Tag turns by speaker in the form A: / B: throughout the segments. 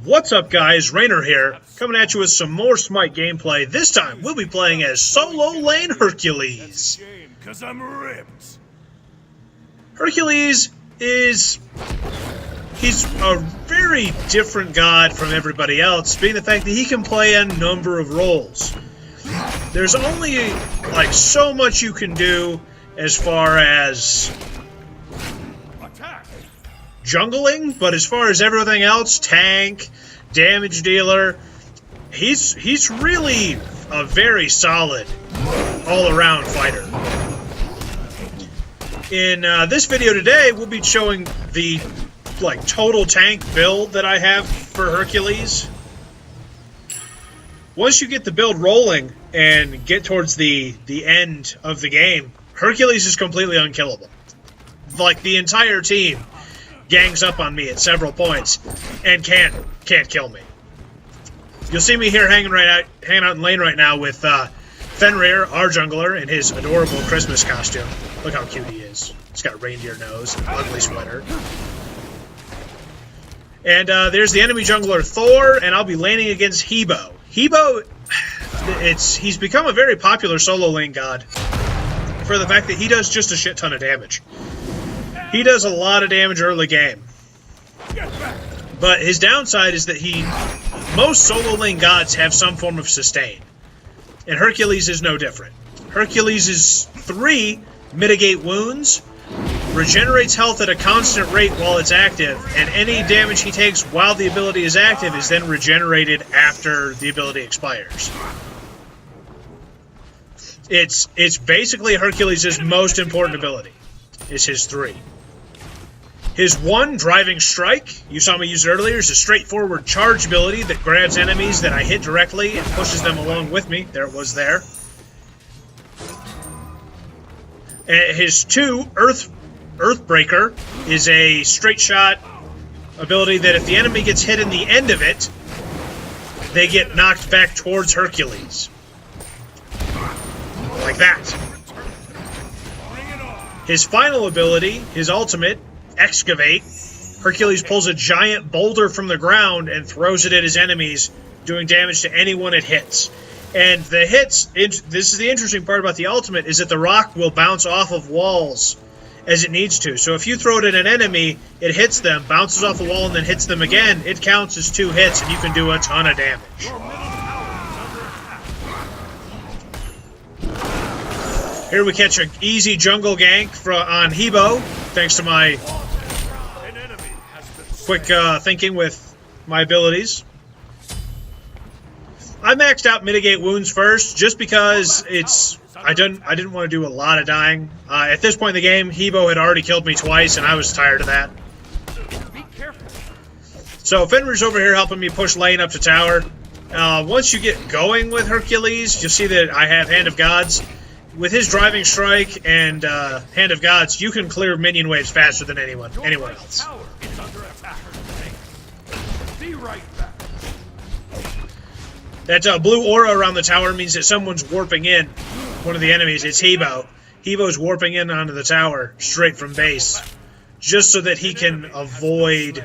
A: What's up, guys? Rainer here, coming at you with some more Smite gameplay. This time, we'll be playing as solo lane Hercules.
B: Cause I'm ripped.
A: Hercules he's a very different god from everybody else, being the fact that he can play a number of roles. There's only, like, so much you can do as far as jungling, but as far as everything else, tank, damage dealer, he's really a very solid all-around fighter. In this video today, we'll be showing the total tank build that I have for Hercules. Once you get the build rolling and get towards the end of the game, Hercules is completely unkillable. Like, the entire team gangs up on me at several points and can't kill me. You'll see me here hanging out in lane right now with Fenrir, our jungler, in his adorable Christmas costume. Look how cute he is. He's got a reindeer nose, an ugly sweater. And there's the enemy jungler Thor, and I'll be laning against Hebo. Hebo, he's become a very popular solo lane god for the fact that he does just a shit ton of damage. He does a lot of damage early game. But his downside is that most solo lane gods have some form of sustain. And Hercules is no different. Hercules is 3 mitigate wounds, regenerates health at a constant rate while it's active, and any damage he takes while the ability is active is then regenerated after the ability expires. It's basically Hercules' most important ability. Is his 3. His 1, Driving Strike, you saw me use it earlier, is a straightforward charge ability that grabs enemies that I hit directly and pushes them along with me. There it was there. And his 2, Earthbreaker, is a straight shot ability that if the enemy gets hit in the end of it, they get knocked back towards Hercules. Like that. His final ability, his ultimate, Excavate, Hercules pulls a giant boulder from the ground and throws it at his enemies, doing damage to anyone it hits. And the hits, this is the interesting part about the ultimate, is that the rock will bounce off of walls as it needs to. So if you throw it at an enemy, it hits them, bounces off a wall, and then hits them again, it counts as 2 hits, and you can do a ton of damage. Here we catch an easy jungle gank on Hebo, thanks to my quick thinking with my abilities. I maxed out mitigate wounds first, just because I didn't want to do a lot of dying. At this point in the game, Hebo had already killed me twice, and I was tired of that. So Fenrir's over here helping me push lane up to tower. Once you get going with Hercules, you'll see that I have Hand of Gods. With his Driving Strike and Hand of Gods, you can clear minion waves faster than anyone else. That blue aura around the tower means that someone's warping in. One of the enemies, it's Hebo. Hebo's warping in onto the tower straight from base, just so that he can avoid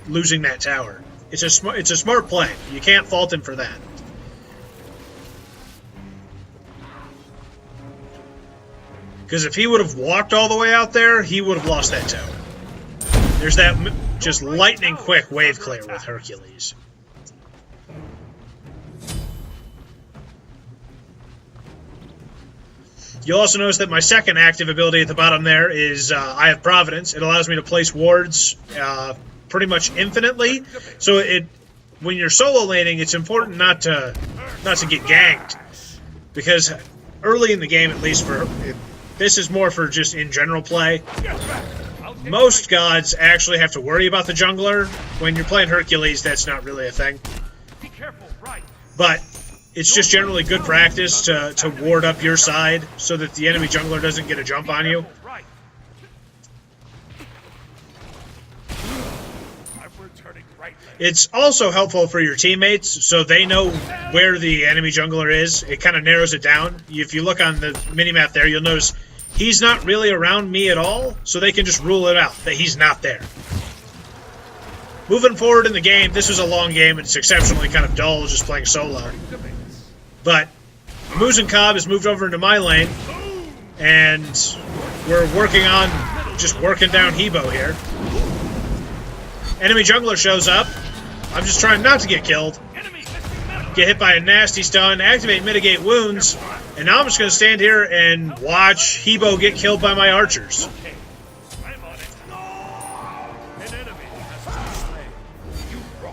A: losing that tower. It's a smart play. You can't fault him for that. Because if he would have walked all the way out there, he would have lost that tower. There's that just lightning quick wave clear with Hercules. You'll also notice that my second active ability at the bottom there is I have Providence. It allows me to place wards pretty much infinitely. So when you're solo laning, it's important not to get ganked, because early in the game, at least this is more for just in general play. Most gods actually have to worry about the jungler. When you're playing Hercules, that's not really a thing. But it's just generally good practice to ward up your side so that the enemy jungler doesn't get a jump on you. It's also helpful for your teammates, so they know where the enemy jungler is. It kind of narrows it down. If you look on the minimap there, you'll notice he's not really around me at all, so they can just rule it out, that he's not there. Moving forward in the game, this was a long game, and it's exceptionally kind of dull just playing solo. But Moose and Cobb has moved over into my lane, and we're working on just working down Hebo here. Enemy jungler shows up. I'm just trying not to get killed. Get hit by a nasty stun, activate mitigate wounds, and now I'm just going to stand here and watch Hebo get killed by my archers.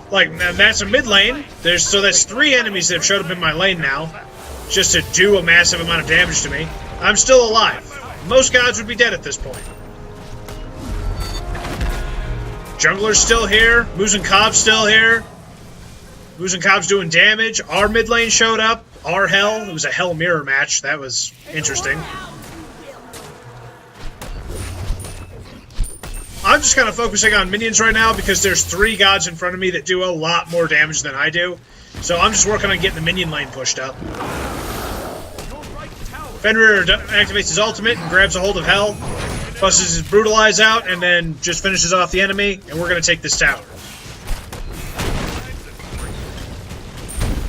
A: Like, and that's a mid lane. So that's 3 enemies that have showed up in my lane now, just to do a massive amount of damage to me. I'm still alive. Most gods would be dead at this point. Jungler's still here. Moose and Cobb's still here. Moose and Cobb's doing damage. Our mid lane showed up. Our hell. It was a hell mirror match. That was interesting. I'm just kind of focusing on minions right now because there's 3 gods in front of me that do a lot more damage than I do. So I'm just working on getting the minion lane pushed up. Fenrir activates his ultimate and grabs a hold of Hell, busts his Brutalize out, and then just finishes off the enemy, and we're going to take this tower.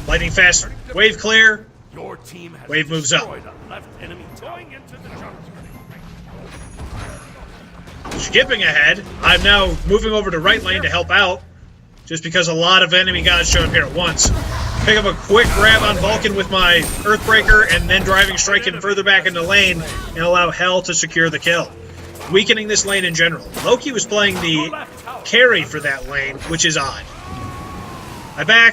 A: Lightning fast, wave clear, wave moves up. Skipping ahead, I'm now moving over to right lane to help out, just because a lot of enemy gods show up here at once. Pick up a quick grab on Vulcan with my Earthbreaker, and then driving strike him further back into lane, and allow Hell to secure the kill. Weakening this lane in general. Loki was playing the carry for that lane, which is odd. I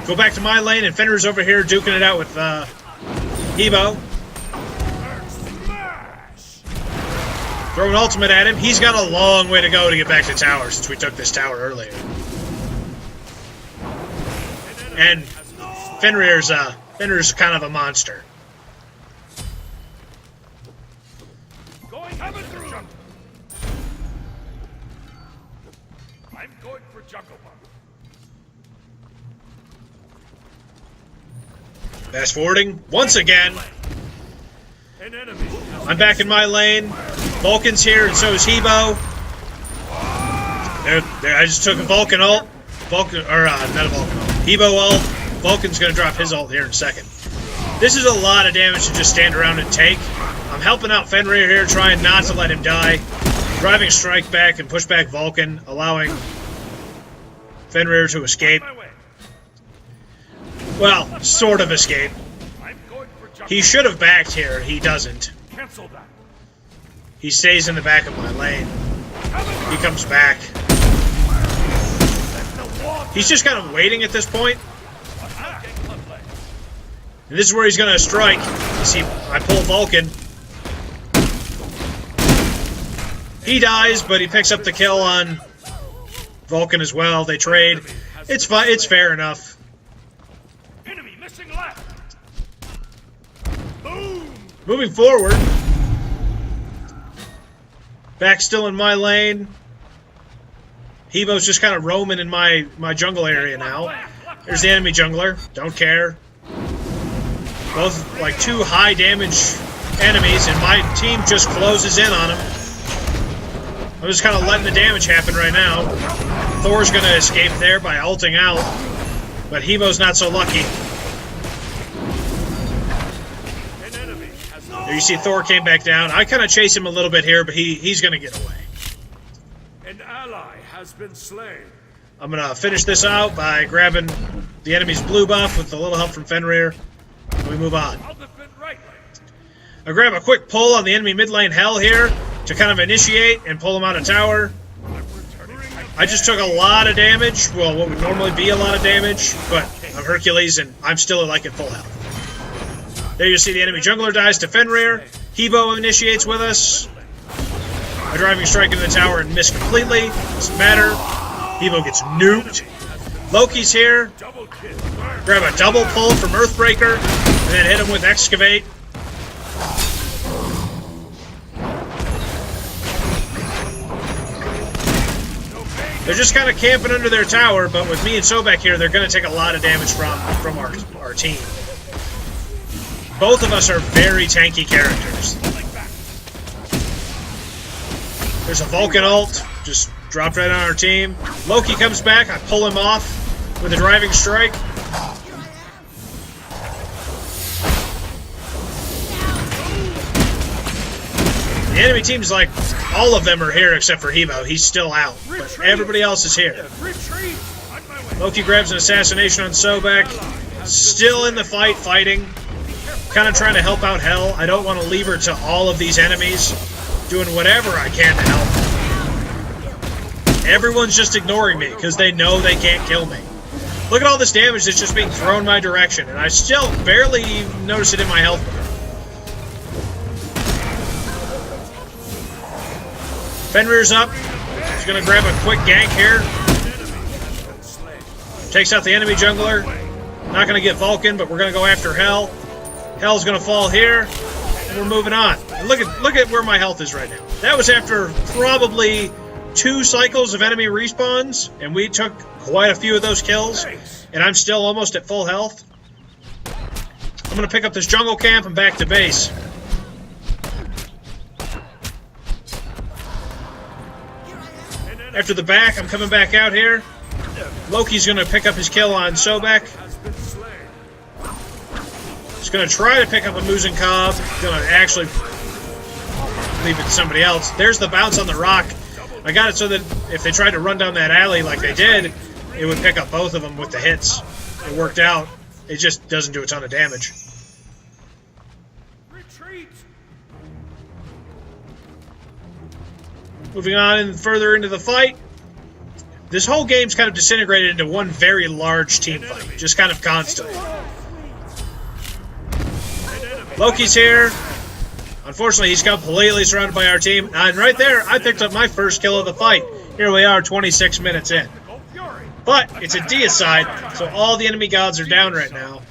A: go back to my lane, and Fenrir's over here duking it out with Hebo. Throw an ultimate at him. He's got a long way to go to get back to tower since we took this tower earlier. And Fenrir's kind of a monster.
B: I'm going for jungle.
A: Fast forwarding once again. I'm back in my lane. Vulcan's here, and so is Hebo. There, I just took a Vulcan ult. Not a Vulcan ult. Hebo ult. Vulcan's going to drop his ult here in a second. This is a lot of damage to just stand around and take. I'm helping out Fenrir here, trying not to let him die. Driving strike back and push back Vulcan, allowing Fenrir to escape. Well, sort of escape. He should have backed here. He doesn't. He stays in the back of my lane. He comes back. He's just kind of waiting at this point. And this is where he's going to strike. You see, I pull Vulcan. He dies, but he picks up the kill on Vulcan as well. They trade. It's fine. It's fair enough.
B: Enemy missing left. Boom.
A: Moving forward. Back still in my lane. Hebo's just kind of roaming in my jungle area now. There's the enemy jungler. Don't care. Both like 2 high damage enemies, and my team just closes in on them. I'm just kind of letting the damage happen right now. Thor's going to escape there by ulting out, but Hebo's not so lucky. There you see Thor came back down. I kind of chase him a little bit here, but he's going to get away.
B: An ally has been slain.
A: I'm going to finish this out by grabbing the enemy's blue buff with a little help from Fenrir. And we move on.
B: I'll defend right lane.
A: I grab a quick pull on the enemy mid lane Hell here to kind of initiate and pull him out of tower. I just took a lot of damage. Well, what would normally be a lot of damage, but I'm Hercules and I'm still like at full health. There you see the enemy jungler dies to Fenrir. Hebo initiates with us. My driving strike into the tower and miss completely. Doesn't matter. Hebo gets nuked. Loki's here. Grab a double pull from Earthbreaker and then hit him with Excavate. They're just kind of camping under their tower, but with me and Sobek here, they're going to take a lot of damage from our team. Both of us are very tanky characters. There's a Vulcan ult, just dropped right on our team. Loki comes back. I pull him off with a driving strike. The enemy team's like, all of them are here except for Hebo. He's still out, but everybody else is here. Loki grabs an assassination on Sobek. Still in the fight, fighting. Kind of trying to help out Hel. I don't want to leave her to all of these enemies. Doing whatever I can to help. Everyone's just ignoring me because they know they can't kill me. Look at all this damage that's just being thrown my direction, and I still barely notice it in my health bar. Fenrir's up. He's going to grab a quick gank here. Takes out the enemy jungler. Not going to get Vulcan, but we're going to go after Hel. Hel's going to fall here, and we're moving on. And look at where my health is right now. That was after probably 2 cycles of enemy respawns, and we took quite a few of those kills, and I'm still almost at full health. I'm going to pick up this jungle camp and back to base. After the back, I'm coming back out here. Loki's going to pick up his kill on Sobek. He's going to try to pick up a Muzen Cobb. Going to actually leave it to somebody else. There's the bounce on the rock. I got it so that if they tried to run down that alley like they did, it would pick up both of them with the hits. It worked out. It just doesn't do a ton of damage.
B: Retreat.
A: Moving on and further into the fight. This whole game's kind of disintegrated into one very large team fight, just kind of constantly. Loki's here. Unfortunately, he's completely surrounded by our team. And right there, I picked up my first kill of the fight. Here we are, 26 minutes in. But it's a deicide, so all the enemy gods are down right now.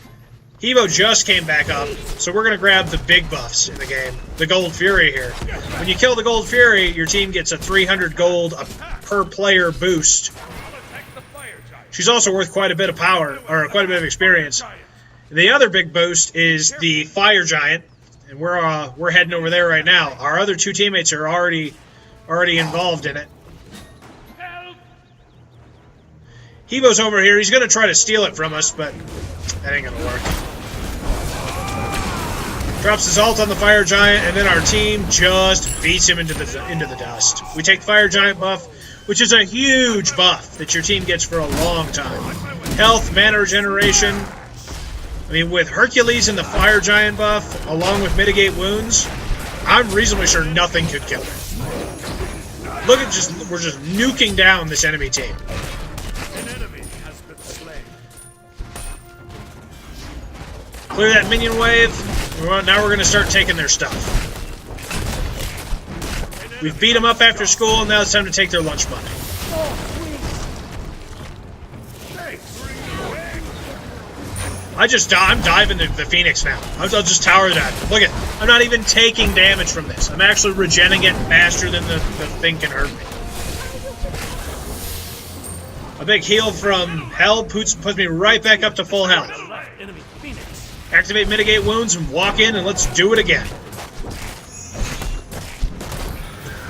A: Hebo just came back up, so we're going to grab the big buffs in the game. The Gold Fury here. When you kill the Gold Fury, your team gets a 300 gold per player boost. She's also worth quite a bit of power, or quite a bit of experience. The other big boost is the Fire Giant, and we're heading over there right now. Our other 2 teammates are already involved in it. Hebo's over here. He's going to try to steal it from us, but that ain't going to work. Drops his ult on the Fire Giant, and then our team just beats him into the dust. We take Fire Giant buff, which is a huge buff that your team gets for a long time. Health, mana regeneration. I mean, with Hercules and the Fire Giant buff, along with mitigate wounds, I'm reasonably sure nothing could kill him. Look at we're just nuking down this enemy team. Clear that minion wave. Now we're going to start taking their stuff. We've beat them up after school, and now it's time to take their lunch money. I'm diving the Phoenix now. I'll just tower that. Look at, I'm not even taking damage from this. I'm actually regenning it faster than the thing can hurt me. A big heal from Hel puts me right back up to full health. Activate mitigate wounds and walk in, and let's do it again.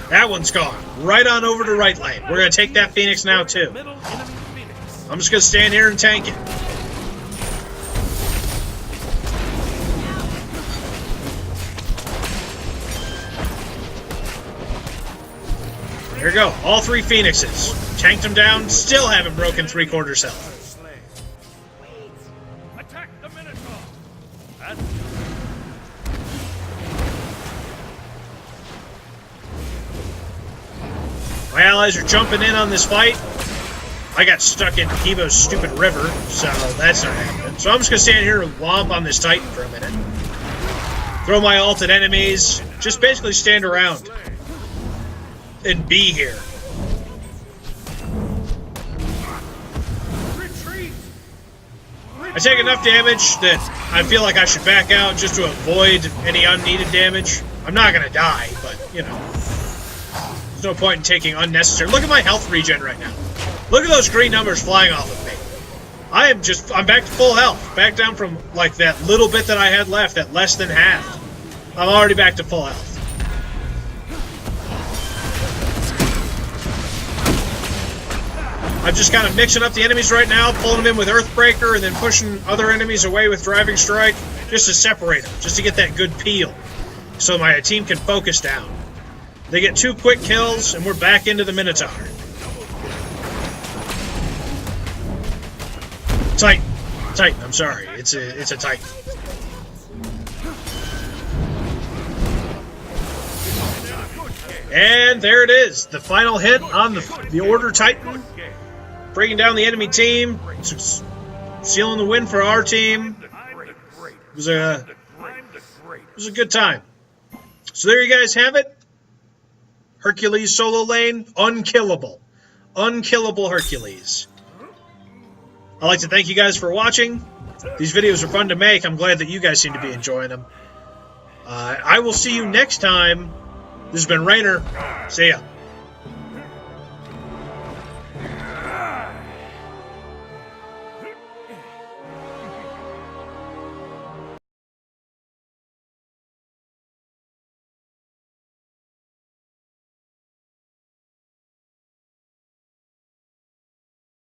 A: That one's gone. Right on over to right lane. We're going to take that Phoenix now, too. I'm just going to stand here and tank it. There we go. All 3 Phoenixes. Tanked them down. Still haven't broken 3/4 health. My allies are jumping in on this fight. I got stuck in Hebo's stupid river, so that's not happening. So I'm just going to stand here and womp on this Titan for a minute. Throw my ult at enemies. Just basically stand around and be here. I take enough damage that I feel like I should back out just to avoid any unneeded damage. I'm not going to die, but, you know. There's no point in taking unnecessary. Look at my health regen right now. Look at those green numbers flying off of me. I'm back to full health. Back down from, like, that little bit that I had left, at less than half. I'm already back to full health. I'm just kind of mixing up the enemies right now, pulling them in with Earthbreaker, and then pushing other enemies away with Driving Strike, just to separate them, just to get that good peel, so my team can focus down. They get 2 quick kills, and we're back into the Minotaur. Titan. Titan, I'm sorry. It's a Titan. And there it is. The final hit on the Order Titan. Bringing down the enemy team. Sealing the win for our team. It was a good time. So there you guys have it. Hercules solo lane. Unkillable. Unkillable Hercules. I'd like to thank you guys for watching. These videos are fun to make. I'm glad that you guys seem to be enjoying them. I will see you next time. This has been Rainer. See ya.